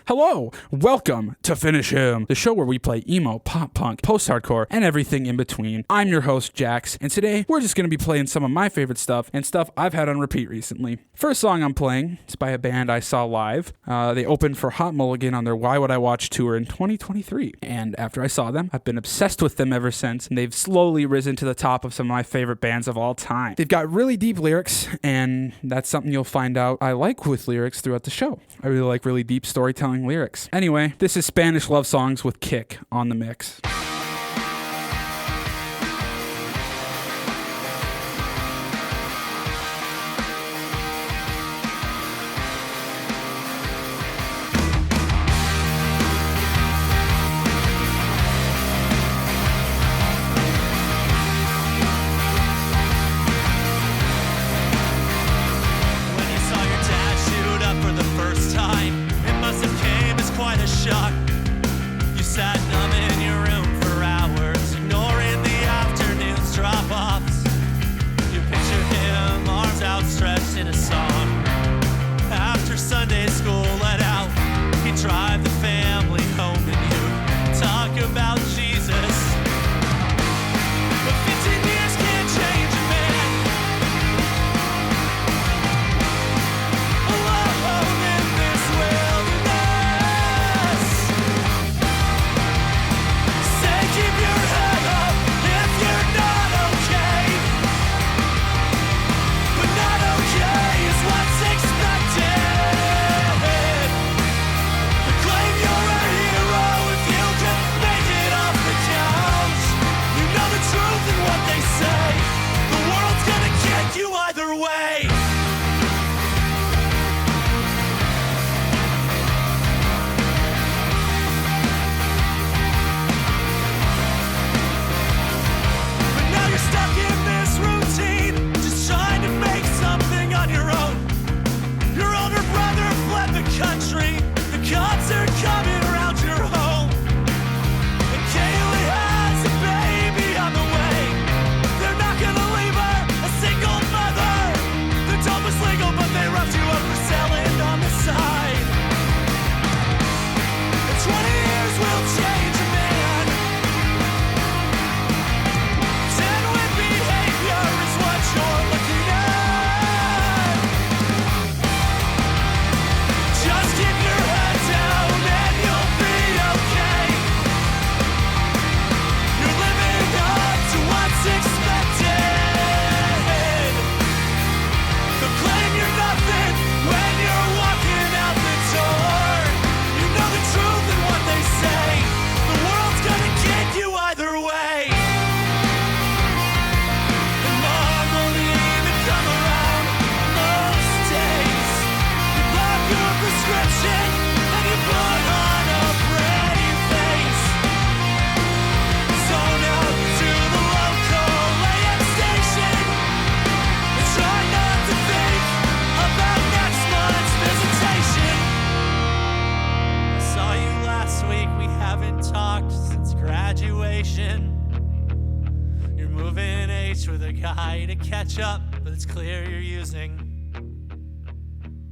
Hello, welcome to Finish Him, the show where we play emo, pop punk, post-hardcore, and everything in between. I'm your host, Jax, and today we're just going to be playing some of my favorite stuff and stuff I've had on repeat recently. First song I'm playing is by a band I saw live. They opened for Hot Mulligan on their Why Would I Watch tour in 2023, and after I saw them, I've been obsessed with them ever since, and they've slowly risen to the top of some of my favorite bands of all time. They've got really deep lyrics, and that's something you'll find out I like with lyrics throughout the show. I really like really deep storytelling lyrics. Anyway, this is Spanish Love Songs with Kick on the mix.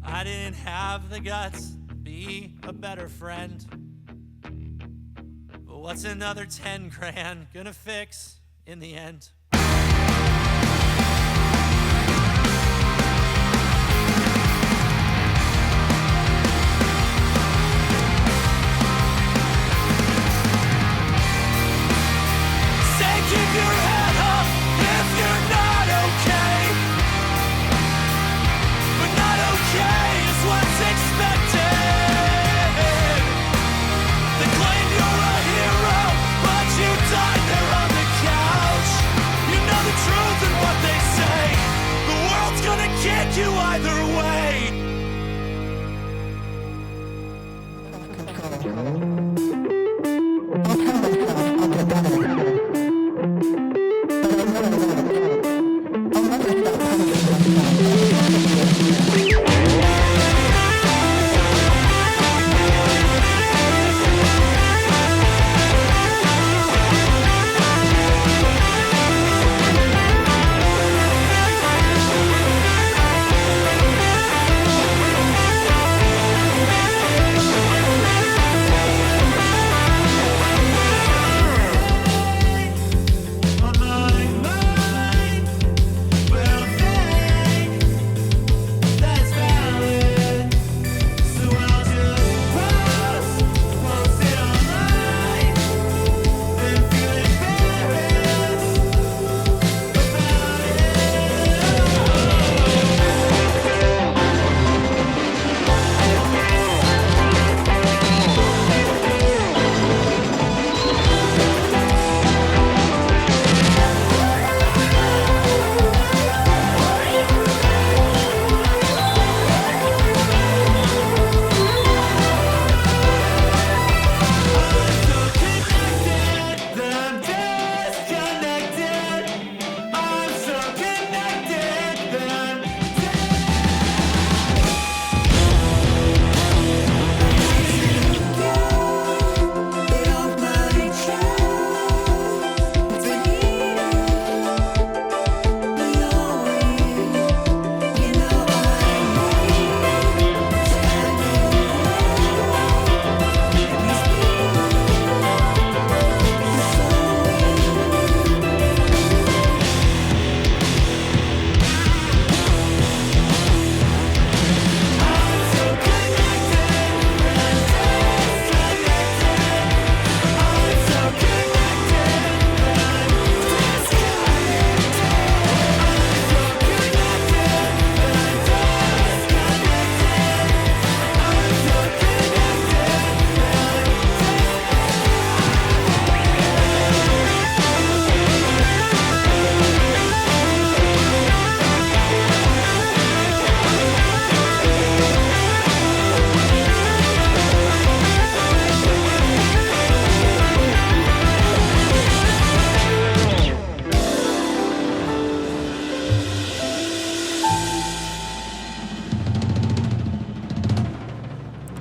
I didn't have the guts to be a better friend. But what's another 10 grand gonna fix in the end? Say keep your head up if you're not okay. But not okay is what's expected. They claim you're a hero, but you died there on the couch. You know the truth and what they say. The world's gonna kick you either way.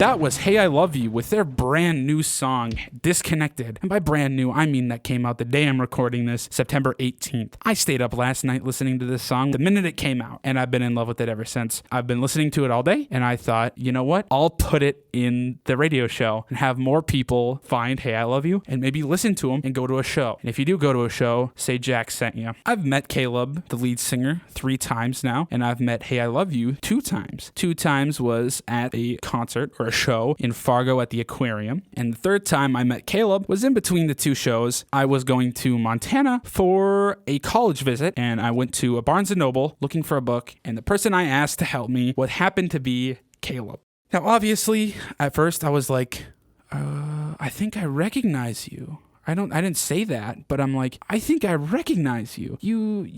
That was Hey I Love You with their brand new song, Disconnected. And by brand new, I mean that came out the day I'm recording this, September 18th. I stayed up last night listening to this song the minute it came out, and I've been in love with it ever since. I've been listening to it all day, and I thought, you know what? I'll put it in the radio show and have more people find Hey I Love You and maybe listen to them and go to a show. And if you do go to a show, say Jack sent you. I've met Caleb, the lead singer, 3 times now, and I've met Hey I Love You 2 times. 2 times was at a concert or a show in Fargo at the Aquarium, and the 3rd time I met Caleb was in between the 2 shows. I was going to Montana for a college visit, and I went to a Barnes & Noble looking for a book, and the person I asked to help me would happen to be Caleb. Now, obviously, at first I was like, I think I recognize you. I didn't say that, but I'm like, I think I recognize you. You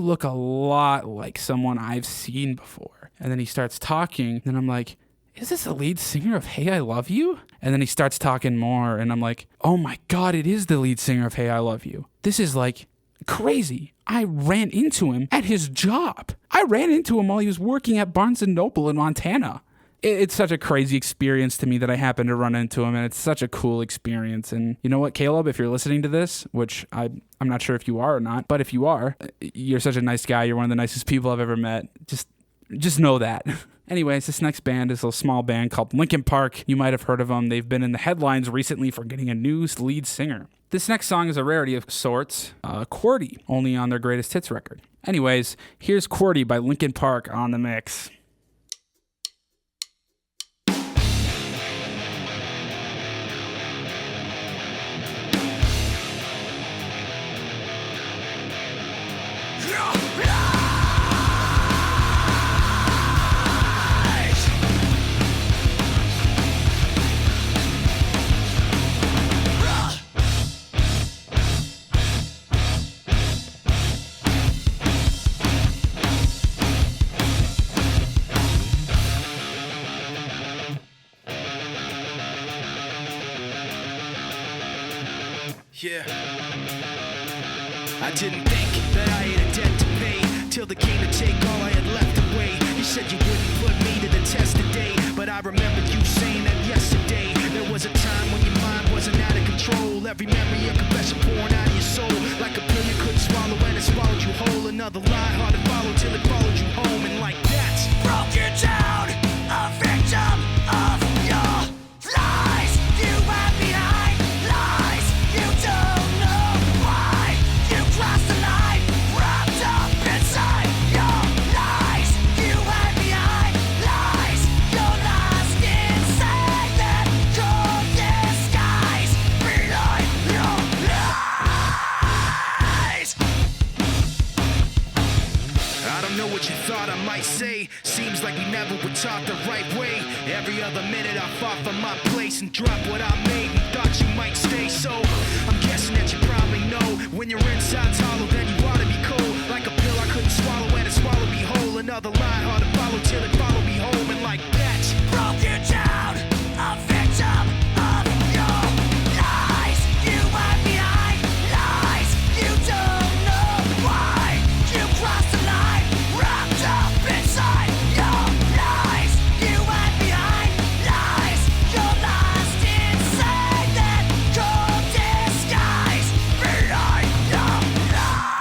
look a lot like someone I've seen before. And then he starts talking, and I'm like, is this the lead singer of Hey I Love You? And then he starts talking more, and I'm like, oh my God, it is the lead singer of Hey I Love You. This is like crazy. I ran into him at his job. I ran into him while he was working at Barnes & Noble in Montana. It's such a crazy experience to me that I happened to run into him, and it's such a cool experience. And you know what, Caleb, if you're listening to this, which I'm not sure if you are or not, but if you are, you're such a nice guy. You're one of the nicest people I've ever met. Just know that. Anyways, this next band is a small band called Linkin Park. You might have heard of them. They've been in the headlines recently for getting a new lead singer. This next song is a rarity of sorts, QWERTY, only on their greatest hits record. Anyways, here's QWERTY by Linkin Park on the mix. Yeah. I didn't think that I had a debt to pay till they came to take all I had left away. You said you wouldn't put me to the test today, but I remember you saying that yesterday. There was a time when your mind wasn't out of control. Every memory a confession pouring out of your soul, like a pill you couldn't swallow and it swallowed you whole. Another lie hard to follow till it followed you home, and like that Broke you down, a victim of your lies. You went behind lies. You don't know why. You crossed the line, wrapped up inside your lies. You went behind lies. You're lost inside that cold disguise behind your lies. I don't know what you thought I might say. Seems like we never were taught the right way. Every other minute I fought for my place and dropped what I made and thought you might stay. So I'm guessing that you probably know when your inside's hollow, then you ought to be cold. Like a pill I couldn't swallow and it swallowed me whole. Another lie hard to follow till it followed me home, and like that Broke you down, a victim of your lies. You went behind lies. You don't know why. You crossed the line, wrapped up inside your lies. You went behind lies. You're lost inside that cold disguise behind your lies.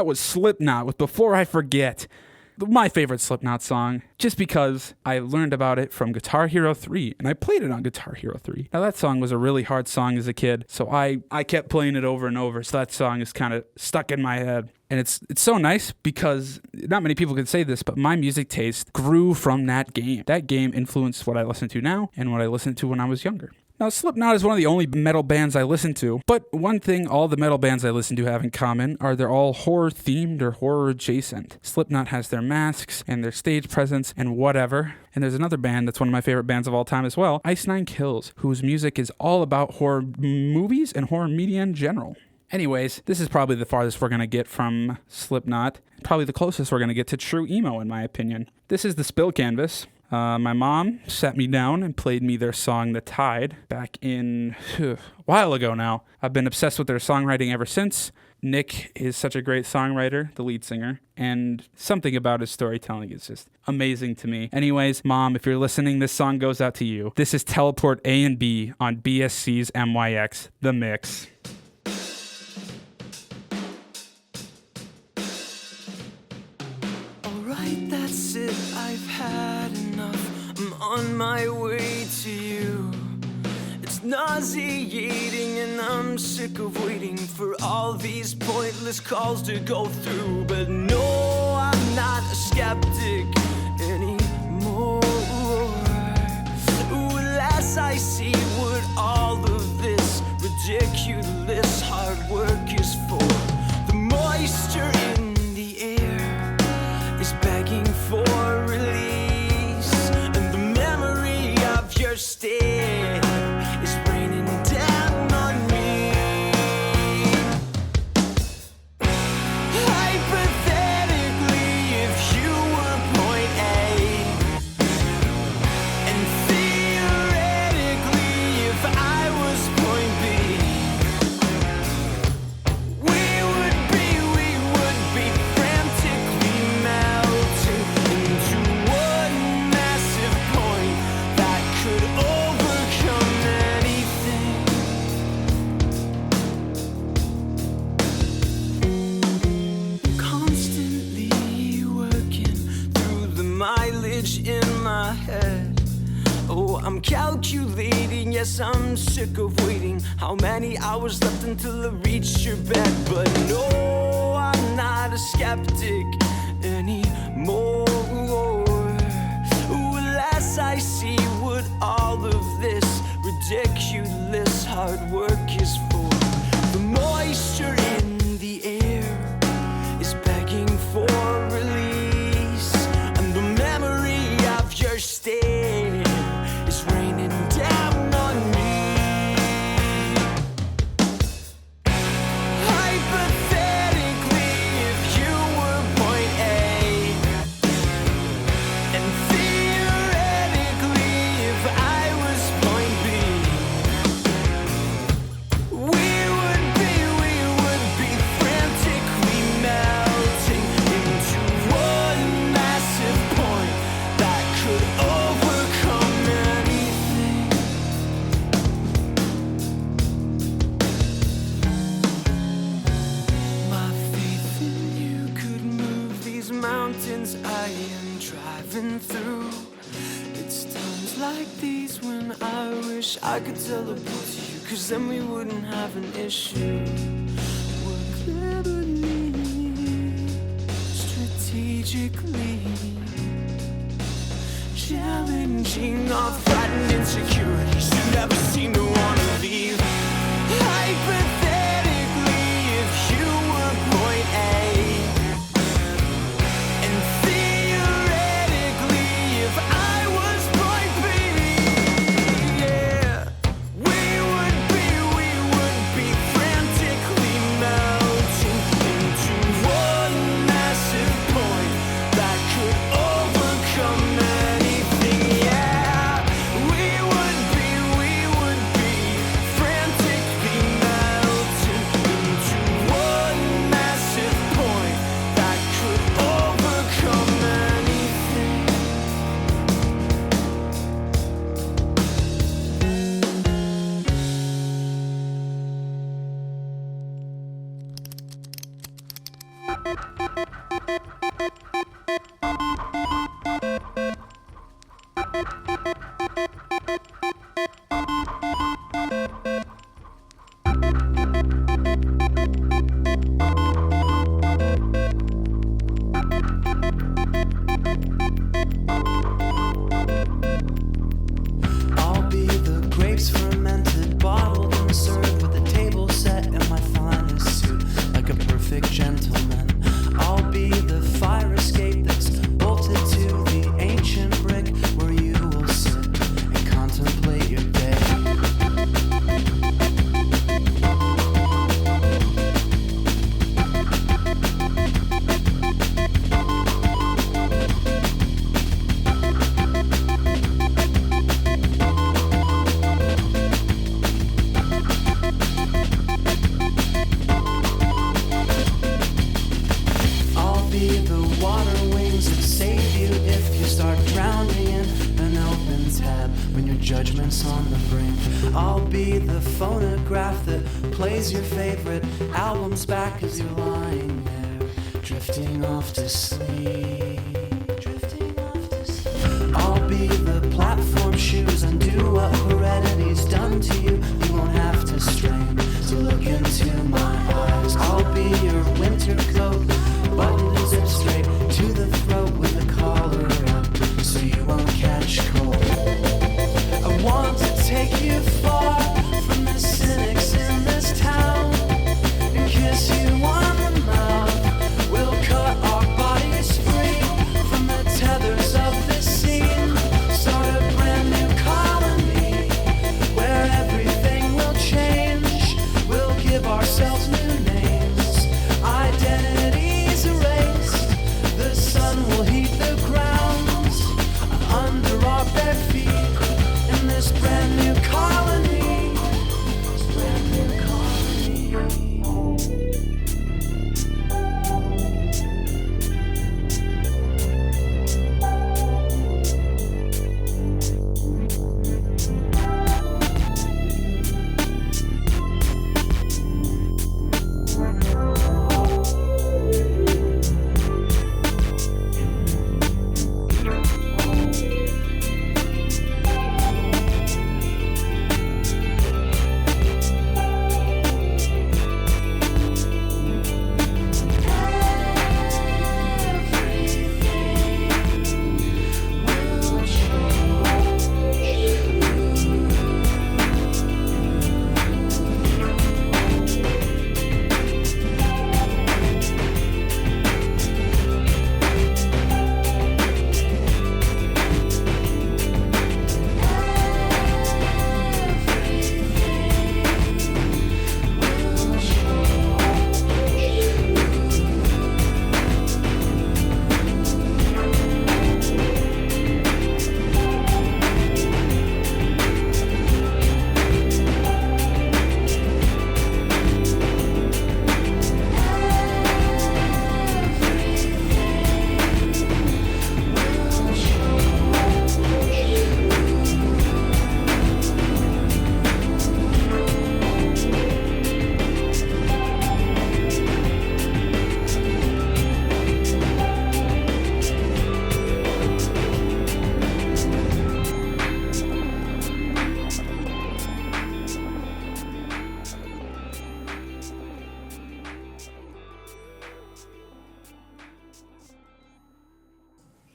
out with Slipknot with Before I Forget. My favorite Slipknot song, just because I learned about it from Guitar Hero 3, and I played it on Guitar Hero 3. Now, that song was a really hard song as a kid, so I kept playing it over and over, so that song is kind of stuck in my head. And it's so nice because not many people can say this, but my music taste grew from that game. That game influenced what I listen to now and what I listened to when I was younger. Now, Slipknot is one of the only metal bands I listen to, but one thing all the metal bands I listen to have in common are they're all horror-themed or horror-adjacent. Slipknot has their masks and their stage presence and whatever. And there's another band that's one of my favorite bands of all time as well, Ice Nine Kills, whose music is all about horror movies and horror media in general. Anyways, this is probably the farthest we're going to get from Slipknot, probably the closest we're going to get to true emo in my opinion. This is the Spill Canvas. My mom sat me down and played me their song The Tide back in a while ago now. I've been obsessed with their songwriting ever since. Nick is such a great songwriter, the lead singer, and something about his storytelling is just amazing to me. Anyways, Mom, if you're listening, this song goes out to you. This is Teleport A and B on BSC's MYX, The Mix. Alright, that's it, I've had enough. I'm on my way to you. It's nauseating and I'm sick of waiting for all these pointless calls to go through. But no, I'm not a skeptic anymore. Unless I see what all of this ridiculous hard work is for. The moisture in the air is begging for release, and the memory of your stare is raining down on me. Hypothetically, if you were point A, and theoretically, if I was point B, we would be frantically melting into one massive point that could overcome anything. Constantly working through the mileage in my head. Oh, I'm calculating, yes, I'm sick of waiting. How many hours left until I reach your bed? But no, I'm not a skeptic anymore. Unless I see what all of this ridiculous hard work is for. The moisture in the air is begging for release, and the memory of your stare is raining down on me. Hypothetically, if you were point A, and theoretically, if I was point B, we would be frantically melting into one massive point that could overcome anything. My faith in you could move these mountains I am driving through. It's times like these when I wish I could teleport to you, 'cause then we wouldn't have an issue. We're cleverly, strategically challenging our frightened insecurities. You never seem to want to leave. Hypothetically, if you were point A, and theoretically, if I was point B, yeah, we would be frantically melting into one massive point that could overcome anything. Yeah, we would be when your judgment's on the brink. I'll be the phonograph that plays your favorite albums back as you're lying there, drifting off to sleep. I'll be the platform shoes, undo what heredity's done to you. You won't have to strain to look into my eyes. I'll be your winter coat, buttoned and zipped straight to the throat with the collar up, so you won't catch cold. I want to take you far from the cynics in this town and kiss you on the mouth. We'll cut our bodies free from the tethers of this scene. Start a brand new colony where everything will change. We'll give ourselves new names, identities erased. The sun will heat the ground under our bare feet in this brand new colony. Brand new colony.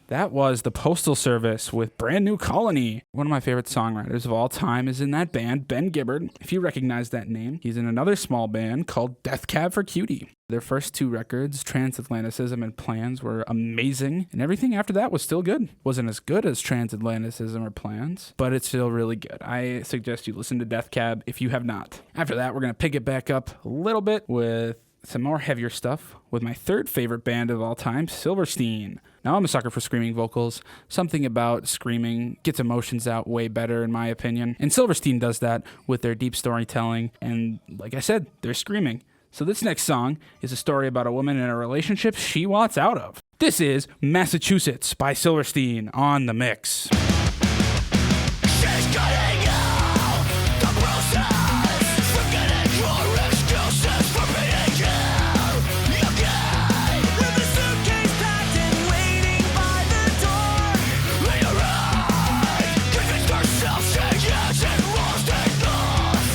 That was the Postal Service with Brand New Colony. One of my favorite songwriters of all time is in that band, Ben Gibbard. If you recognize that name, he's in another small band called Death Cab for Cutie. Their first two records, Transatlanticism and Plans, were amazing, and everything after that was still good. Wasn't as good as Transatlanticism or Plans, but it's still really good. I suggest you listen to Death Cab if you have not. After that, we're going to pick it back up a little bit with some more heavier stuff with my third favorite band of all time, Silverstein. Now, I'm a sucker for screaming vocals. Something about screaming gets emotions out way better, in my opinion. And Silverstein does that with their deep storytelling. And like I said, they're screaming. So this next song is a story about a woman in a relationship she wants out of. This is Massachusetts by Silverstein on The Mix. She's cutting out the process, forgetting your excuses for being here. You can, with a suitcase packed and waiting by the door. Later on, convinced herself she isn't lost enough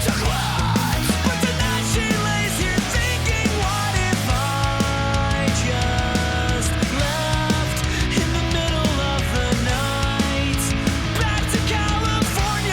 to cleanse. But tonight she lays here thinking, what if I just left in the middle of the night? Back to California.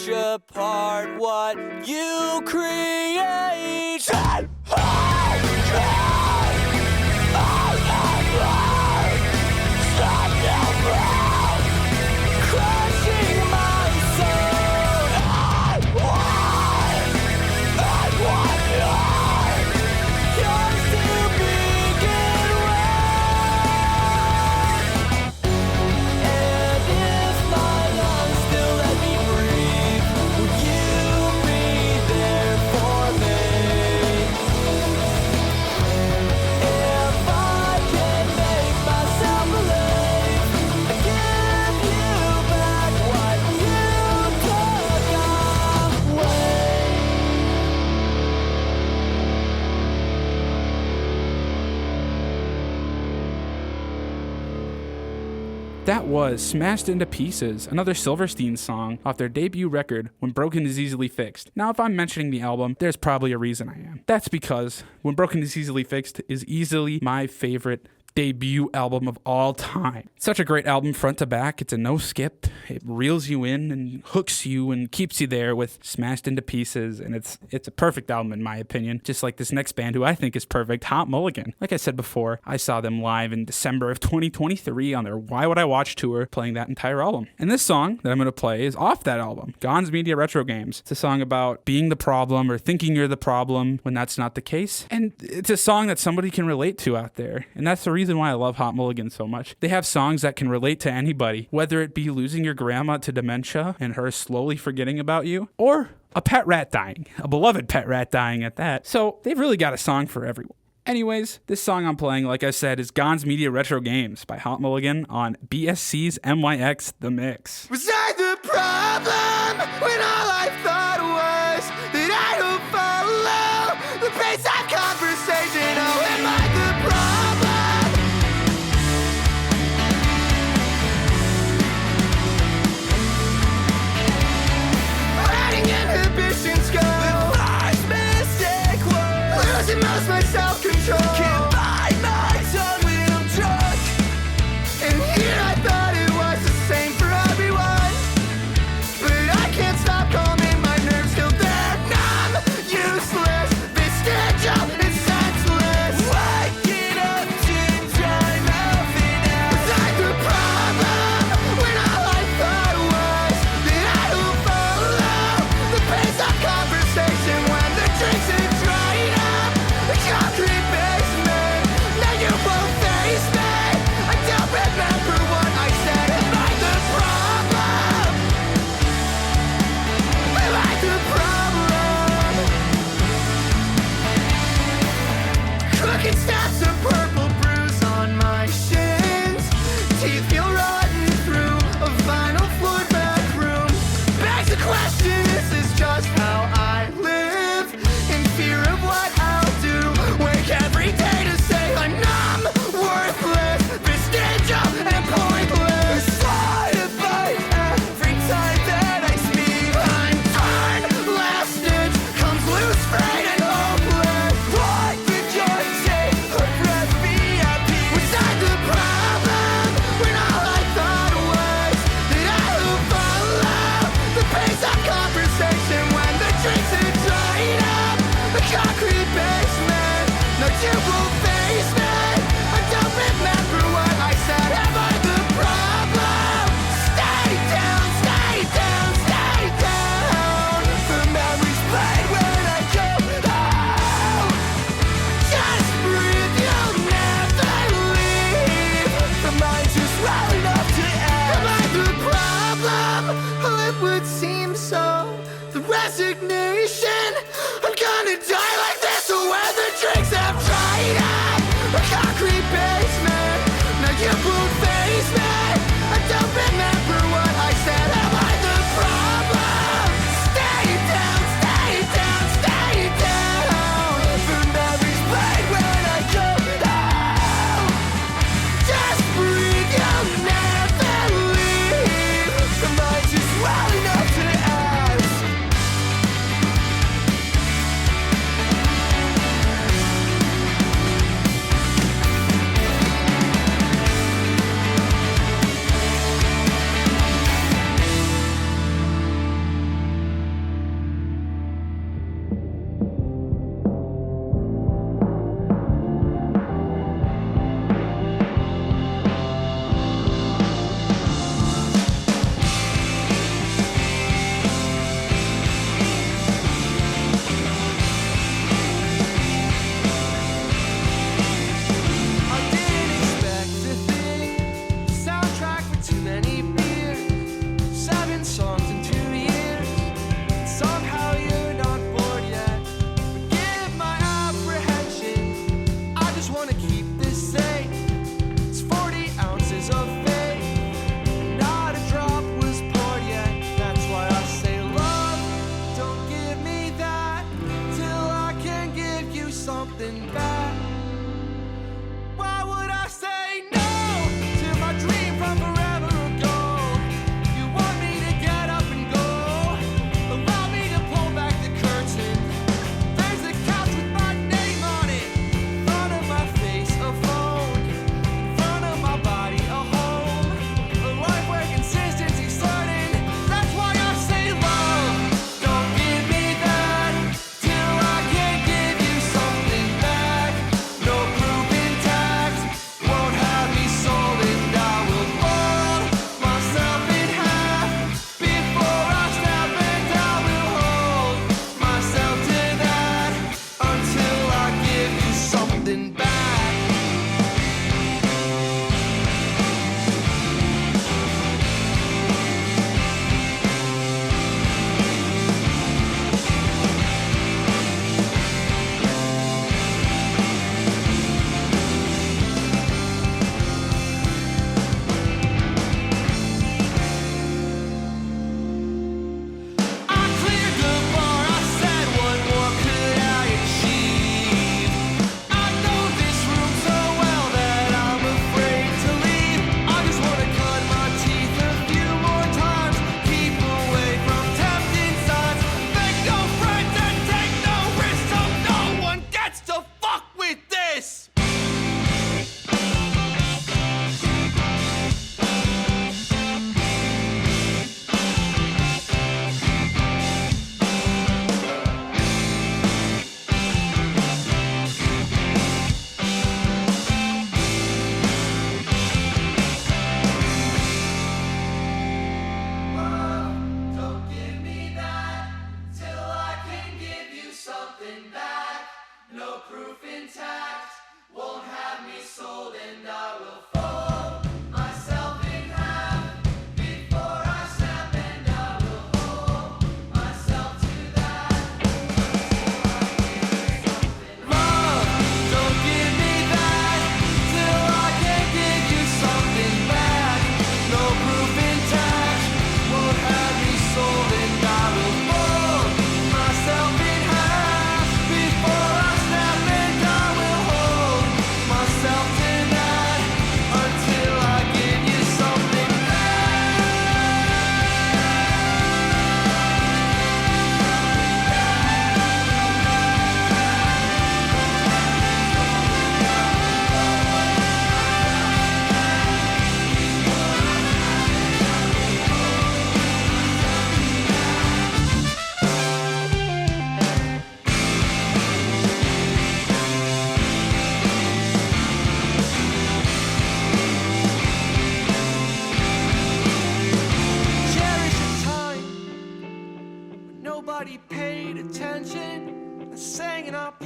push apart what you create. Crushing my soul. Yours to begin with. And if my lungs still let me breathe, will you be there for me? If I can make myself believe, I give you back what you took away. That was Smashed Into Pieces, another Silverstein song off their debut record, When Broken Is Easily Fixed. Now, if I'm mentioning the album, there's probably a reason I am. That's because When Broken Is Easily Fixed is easily my favorite debut album of all time. Such a great album front to back. It's a no skip. It reels you in and hooks you and keeps you there with Smashed Into Pieces, and it's a perfect album in my opinion. Just like this next band who I think is perfect, Hot Mulligan. Like I said before, I saw them live in December of 2023 on their Why Would I Watch tour, playing that entire album. And this song that I'm going to play is off that album, Gons Media Retro Games. It's a song about being the problem or thinking you're the problem when that's not the case. And it's a song that somebody can relate to out there. And that's the reason why I love Hot Mulligan so much. They have songs that can relate to anybody, whether it be losing your grandma to dementia and her slowly forgetting about you, or a pet rat dying, a beloved pet rat dying at that. So they've really got a song for everyone. Anyways, this song I'm playing, like I said, is Gons Media Retro Games by Hot Mulligan on BSC's MYX The Mix. Was I the problem when all I thought was that I don't follow the pace of conversation? Oh, am I the problem? Letting inhibitions go. The first mistake was losing most my self-control. Can't bite my tongue when I'm drunk. And here I thought it was the same for everyone, but I can't stop calming my nerves till they're numb, useless, vestigial, and senseless. Waking up to dry mouthing out. Was I the problem when all I thought was that I don't follow the pace of conversation when the drinks are drying up? The concrete basement. Now you won't face me. I don't remember what I said. Am I the problem? Am I the problem? Crooked steps, a purple bruise on my shins. Teeth feel rotten through a vinyl floored back room. Begs the question, is this just how I live? In fear of what I'll do. Wake every day to say I'm numb, worthless, vestigial, and pointless. Decided by every time that I speak, I'm torn, last stitch comes loose, frayed, and hopeless. Like the joystick of breath VIP. Was I the problem when all I thought was that I would follow the pace of conversation when the drinks are drying up? The concrete basement. No, you won't face me. I don't remember what I said. Am I the problem? Stay down, stay down, stay down. The memories played when I go out. Just breathe, you'll never leave. The mind just well enough to end. Am I the problem? Well, it would seem so. The resignation. I'm gonna die like this when the drinks have dried up. A concrete basement. Now you won't face me. I don't remember what I said. Am I the problem? Stay down, stay down, stay down. The memories played when I go out. Just breathe, you'll never leave. The mind just well enough to ask.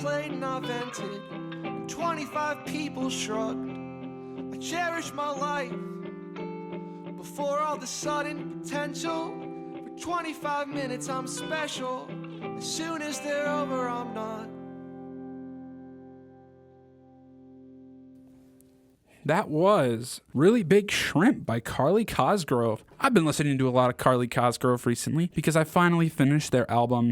plane I vented, and 25 people shrugged. I cherish my life before all the sudden potential. For 25 minutes I'm special. As soon as they're over, I'm not. That was Really Big Shrimp by Carly Cosgrove. I've been listening to a lot of Carly Cosgrove recently because I finally finished their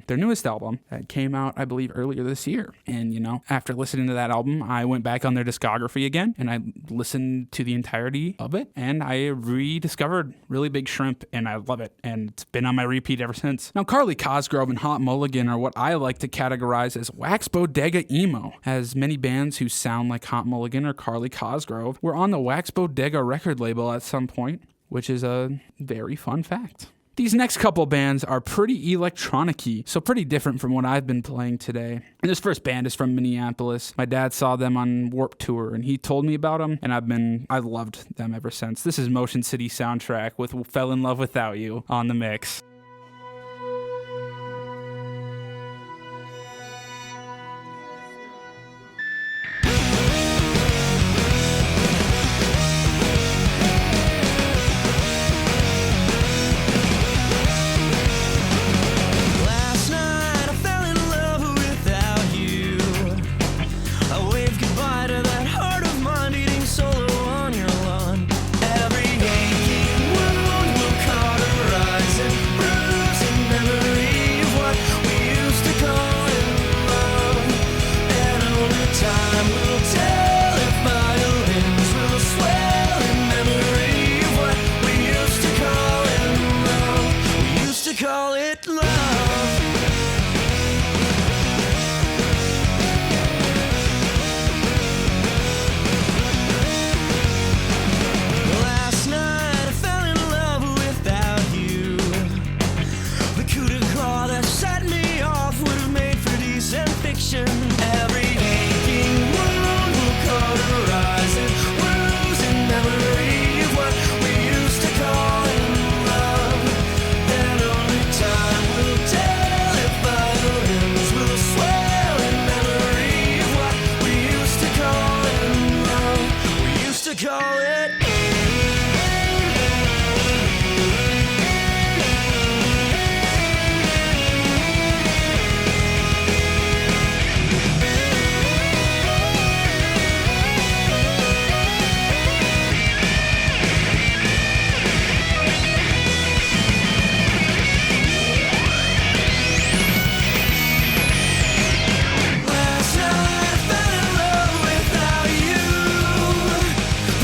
newest album that came out, I believe, earlier this year. And, after listening to that album, I went back on their discography again and I listened to the entirety of it and I rediscovered Really Big Shrimp and I love it. And it's been on my repeat ever since. Now, Carly Cosgrove and Hot Mulligan are what I like to categorize as wax bodega emo, as many bands who sound like Hot Mulligan or Carly Cosgrove were on the Wax Bodega record label at some point, which is a very fun fact. These next couple bands are pretty electronic-y, so pretty different from what I've been playing today. And this first band is from Minneapolis. My dad saw them on Warped Tour, and he told me about them, and I've loved them ever since. This is Motion City Soundtrack with Fell in Love Without You on the mix.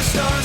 The stars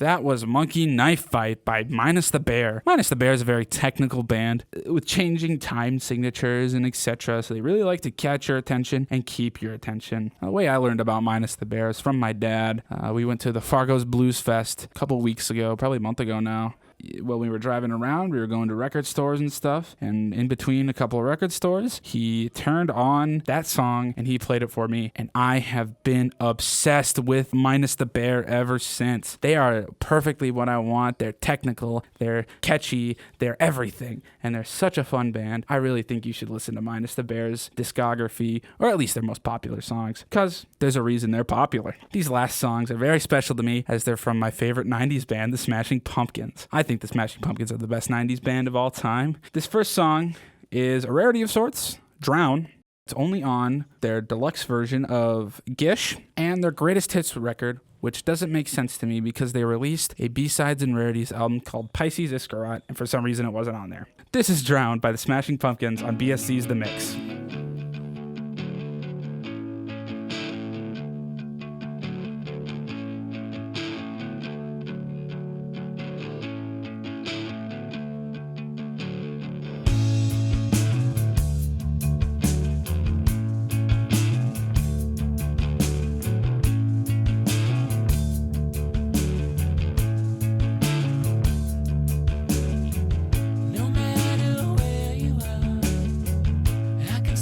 That was Monkey Knife Fight by Minus the Bear. Minus the Bear is a very technical band with changing time signatures and etc. So they really like to catch your attention and keep your attention. The way I learned about Minus the Bear is from my dad. We went to the Fargo's Blues Fest a couple weeks ago, probably a month ago now. While we were driving around, we were going to record stores and stuff, and in between a couple of record stores, he turned on that song and he played it for me, and I have been obsessed with Minus the Bear ever since. They are perfectly what I want. They're technical, they're catchy, they're everything, and they're such a fun band. I really think you should listen to Minus the Bear's discography, or at least their most popular songs, because there's a reason they're popular. These last songs are very special to me as they're from my favorite 90s band, the Smashing Pumpkins. I think the Smashing Pumpkins are the best 90s band of all time. This first song is a rarity of sorts, Drown. It's only on their deluxe version of Gish and their greatest hits record, which doesn't make sense to me because they released a B-Sides and Rarities album called Pisces Iskarot, and for some reason it wasn't on there. This is Drown by the Smashing Pumpkins on BSC's The Mix. No matter where you are, I can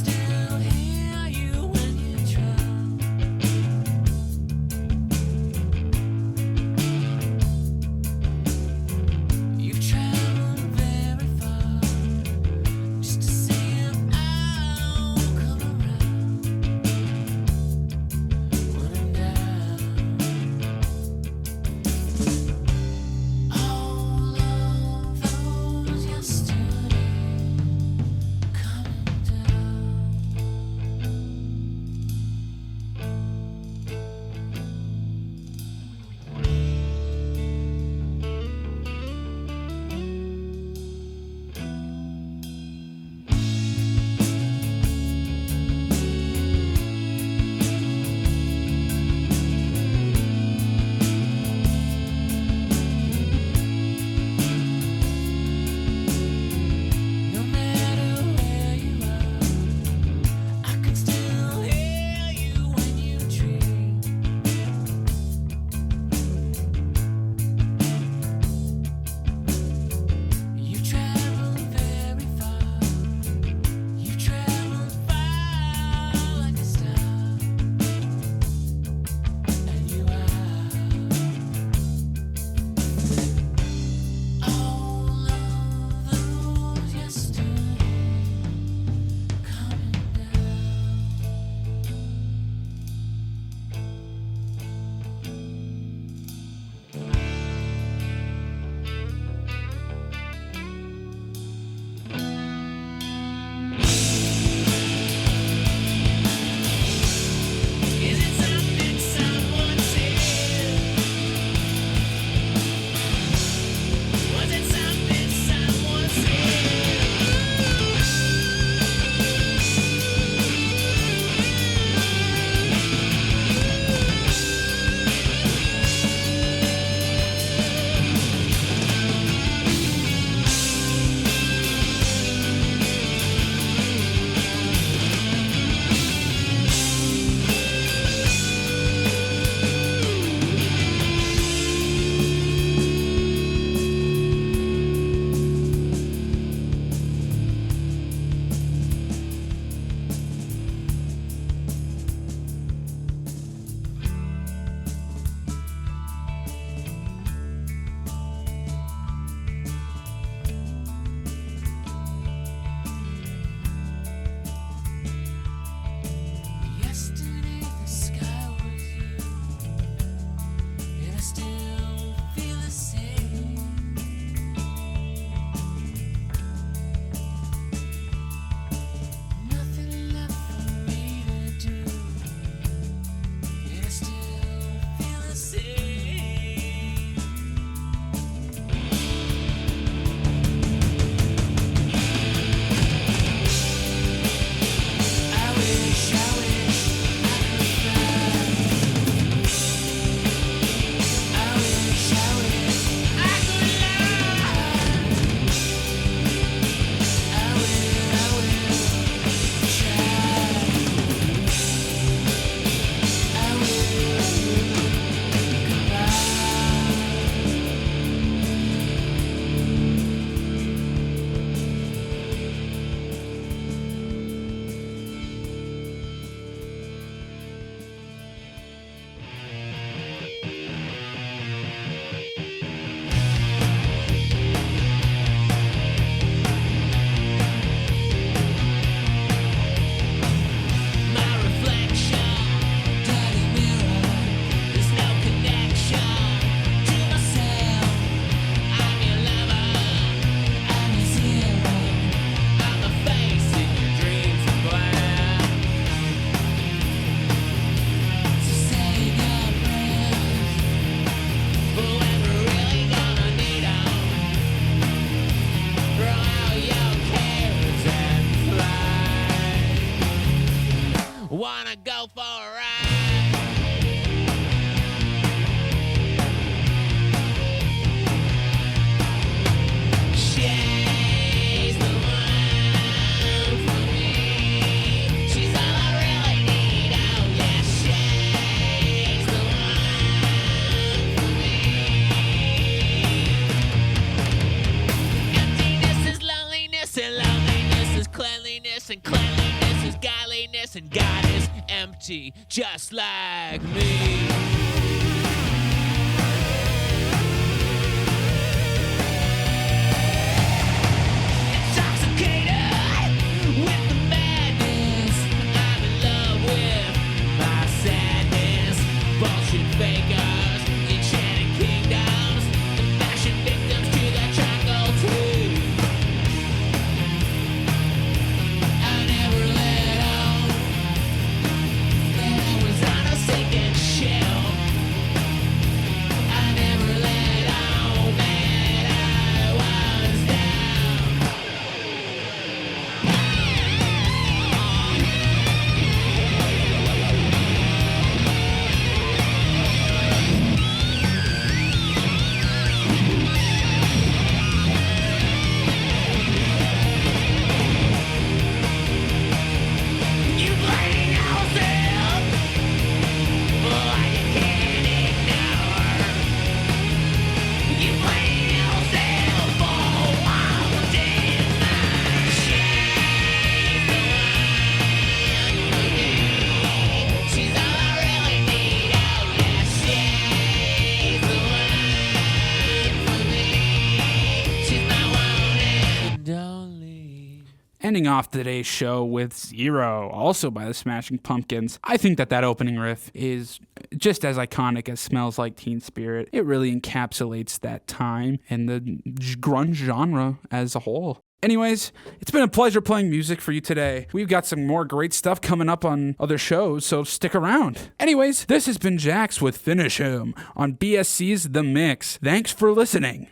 empty, just like me. Ending off today's show with Zero, also by the Smashing Pumpkins. I think that opening riff is just as iconic as Smells Like Teen Spirit. It really encapsulates that time and the grunge genre as a whole. Anyways, it's been a pleasure playing music for you today. We've got some more great stuff coming up on other shows, so stick around. Anyways, this has been Jax with Finish Him on BSC's The Mix. Thanks for listening.